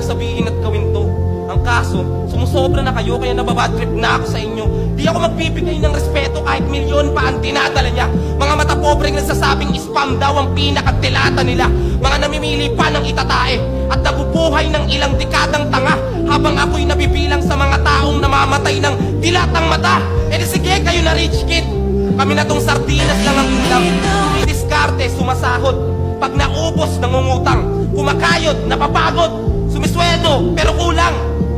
sabihin at gawin to. Ang kaso, sumusobra na kayo kaya nababad trip na ako sa inyo. Di ako magbibigay ng respeto kahit milyon pa ang dinadala niya. Mga mata pobreng nagsasabing spam daw ang pinakatilata nila. Mga namimili pa ng itatae at nabubuhay ng ilang dekadang tanga, habang ako'y nabibilang sa mga taong namamatay ng dilatang mata. E di sige, kayo na rich kid. Kami na tong sardinas lang ang ulam. Didiskarte, sumasahod. Pag naubos, nangungutang. Kumakayod, napapagod. Sumisweldo, pero kulang.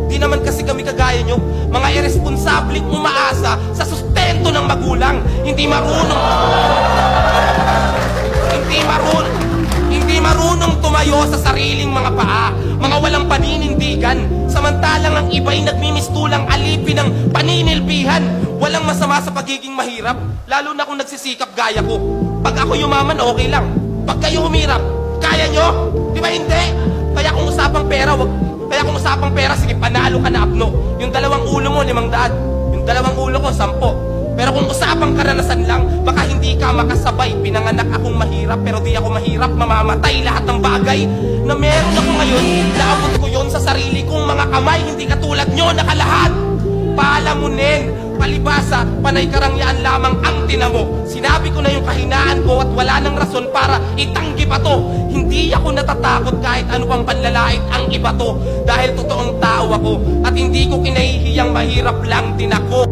Di naman kasi kami kagaya nyo, mga irresponsableng umaasa sa sustento ng magulang. Hindi marunong tumayo sa sariling mga paa. Mga walang paninindigan. Samantalang ang iba'y nagmimistulang alipin ng paninilbihan. Walang masama sa pagiging mahirap, lalo na kung nagsisikap gaya ko. Pag ako yumaman, okay lang. Pag kayo humirap, kaya nyo? Di ba hindi? Kaya kung usapang pera, sige, panalo ka na apno. Yung dalawang ulo mo, 500. Yung dalawang ulo ko, 10. Pero kung usapang karanasan lang, baka hindi ka makasabay. Pinanganak akong mahirap, pero di ako mahirap. Mamamatay lahat ng bagay na meron ako ngayon. Naabot ko yon sa sarili kong mga kamay. Hindi katulad nyo, nakalahat. Paalamunin, palibasa, panay karangyaan lamang ang tinamo. Sinabi ko na yung kahinaan ko at wala nang rason para itanggi pa to. Hindi ako natatakot kahit ano pang panlalait ang iba to. Dahil totoong tao ako at hindi ko kinahihiyang mahirap lang din ako.